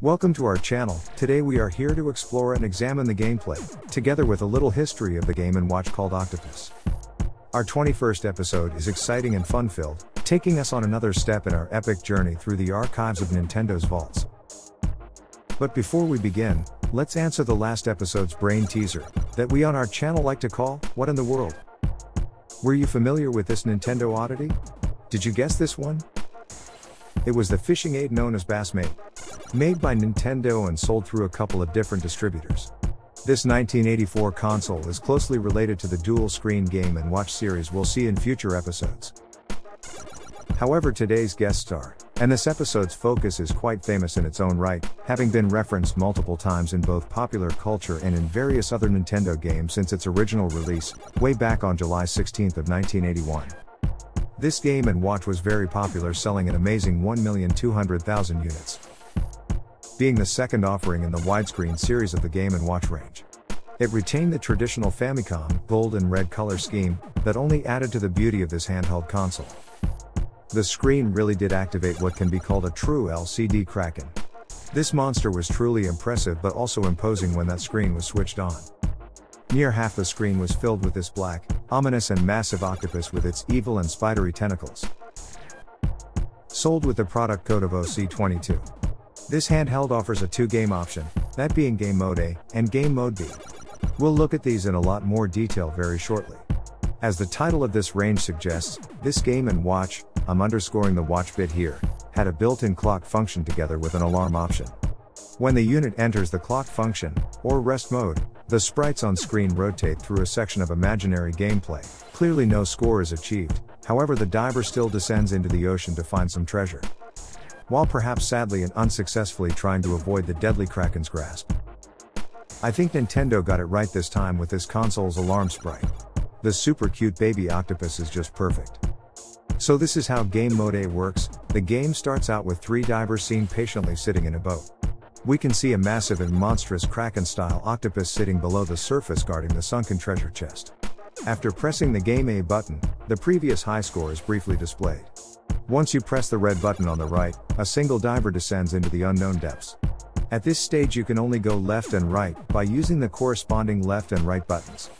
Welcome to our channel. Today we are here to explore and examine the gameplay, together with a little history of the game & watch called Octopus. Our 21st episode is exciting and fun-filled, taking us on another step in our epic journey through the archives of Nintendo's vaults. But before we begin, let's answer the last episode's brain teaser, that we on our channel like to call, What in the World? Were you familiar with this Nintendo oddity? Did you guess this one? It was the fishing aid known as Bassmate. Made by Nintendo and sold through a couple of different distributors. This 1984 console is closely related to the dual-screen Game & Watch series we'll see in future episodes. However, today's guest star, and this episode's focus, is quite famous in its own right, having been referenced multiple times in both popular culture and in various other Nintendo games since its original release, way back on July 16 of 1981. This Game & Watch was very popular, selling an amazing 1,200,000 units. Being the second offering in the widescreen series of the Game & Watch range. It retained the traditional Famicom gold and red color scheme that only added to the beauty of this handheld console. The screen really did activate what can be called a true LCD kraken. This monster was truly impressive but also imposing when that screen was switched on. Near half the screen was filled with this black, ominous and massive octopus with its evil and spidery tentacles. Sold with the product code of OC-22. This handheld offers a two-game option, that being Game Mode A and Game Mode B. We'll look at these in a lot more detail very shortly. As the title of this range suggests, this Game & Watch, I'm underscoring the watch bit here, had a built-in clock function together with an alarm option. When the unit enters the clock function, or rest mode, the sprites on screen rotate through a section of imaginary gameplay. Clearly no score is achieved, however the diver still descends into the ocean to find some treasure. While perhaps sadly and unsuccessfully trying to avoid the deadly kraken's grasp. I think Nintendo got it right this time with this console's alarm sprite. The super cute baby octopus is just perfect. So this is how Game Mode A works. The game starts out with three divers seen patiently sitting in a boat. We can see a massive and monstrous kraken-style octopus sitting below the surface guarding the sunken treasure chest. After pressing the Game A button, the previous high score is briefly displayed. Once you press the red button on the right, a single diver descends into the unknown depths. At this stage you can only go left and right by using the corresponding left and right buttons.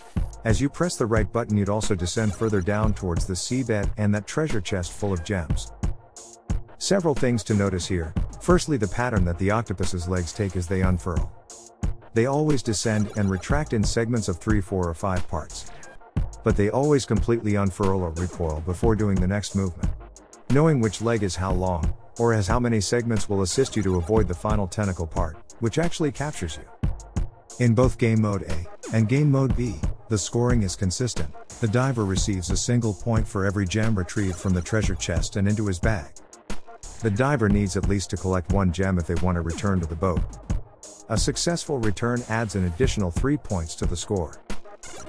As you press the right button you'd also descend further down towards the seabed and that treasure chest full of gems. Several things to notice here. Firstly, the pattern that the octopus's legs take as they unfurl. They always descend and retract in segments of 3, 4 or 5 parts. But they always completely unfurl or recoil before doing the next movement. Knowing which leg is how long, or has how many segments will assist you to avoid the final tentacle part, which actually captures you. In both Game Mode A and Game Mode B, the scoring is consistent. The diver receives a single point for every gem retrieved from the treasure chest and into his bag. The diver needs at least to collect one gem if they want to return to the boat. A successful return adds an additional 3 points to the score.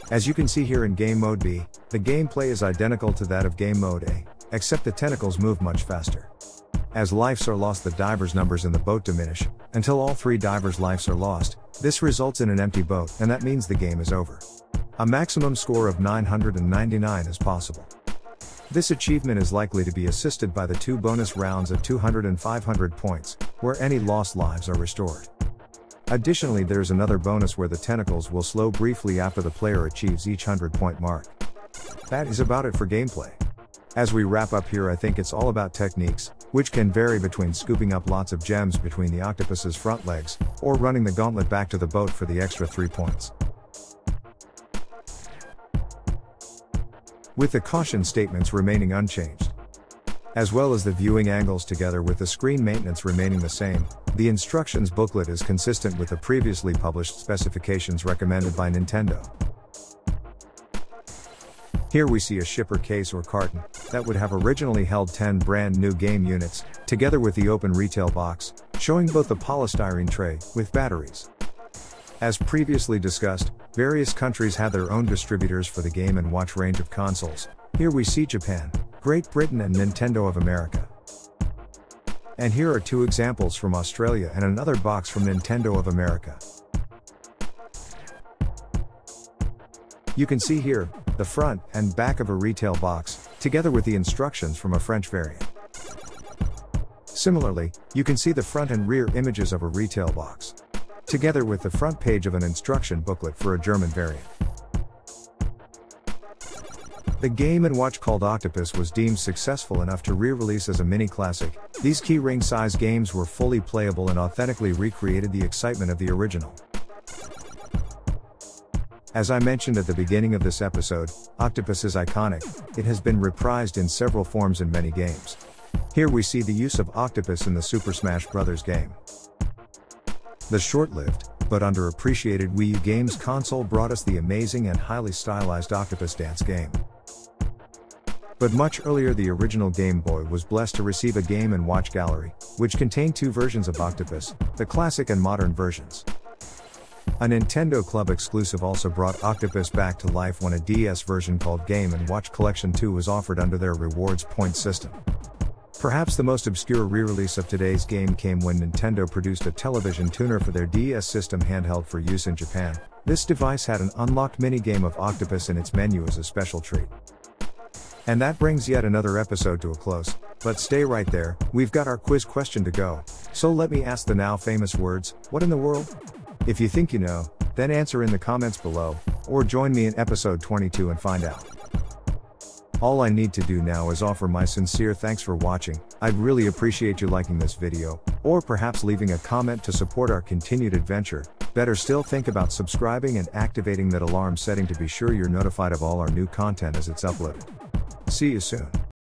As you can see here in Game Mode B, the gameplay is identical to that of Game Mode A, except the tentacles move much faster. As lives are lost, the divers' numbers in the boat diminish, until all 3 divers' lives are lost. This results in an empty boat, and that means the game is over. A maximum score of 999 is possible. This achievement is likely to be assisted by the 2 bonus rounds of 200 and 500 points, where any lost lives are restored. Additionally, there's another bonus where the tentacles will slow briefly after the player achieves each 100-point mark. That is about it for gameplay. As we wrap up here, I think it's all about techniques, which can vary between scooping up lots of gems between the octopus's front legs, or running the gauntlet back to the boat for the extra 3 points. With the caution statements remaining unchanged, as well as the viewing angles together with the screen maintenance remaining the same, the instructions booklet is consistent with the previously published specifications recommended by Nintendo. Here we see a shipper case or carton that would have originally held 10 brand new game units, together with the open retail box, showing both the polystyrene tray with batteries. As previously discussed, various countries had their own distributors for the Game & Watch range of consoles. Here we see Japan, Great Britain and Nintendo of America. And here are 2 examples from Australia and another box from Nintendo of America. You can see here, the front and back of a retail box, together with the instructions from a French variant. Similarly, you can see the front and rear images of a retail box, together with the front page of an instruction booklet for a German variant. The Game & Watch called Octopus was deemed successful enough to re-release as a mini-classic. These keyring-size games were fully playable and authentically recreated the excitement of the original. As I mentioned at the beginning of this episode, Octopus is iconic. It has been reprised in several forms in many games. Here we see the use of Octopus in the Super Smash Bros. Game. The short-lived, but underappreciated Wii U games console brought us the amazing and highly stylized Octopus dance game. But much earlier, the original Game Boy was blessed to receive a Game & Watch gallery, which contained two versions of Octopus, the classic and modern versions. A Nintendo Club exclusive also brought Octopus back to life when a DS version called Game & Watch Collection 2 was offered under their rewards point system. Perhaps the most obscure re-release of today's game came when Nintendo produced a television tuner for their DS system handheld for use in Japan. This device had an unlocked minigame of Octopus in its menu as a special treat. And that brings yet another episode to a close, but stay right there, we've got our quiz question to go. So let me ask the now famous words, what in the world? If you think you know, then answer in the comments below, or join me in episode 22 and find out. All I need to do now is offer my sincere thanks for watching. I'd really appreciate you liking this video, or perhaps leaving a comment to support our continued adventure. Better still, think about subscribing and activating that alarm setting to be sure you're notified of all our new content as it's uploaded. See you soon.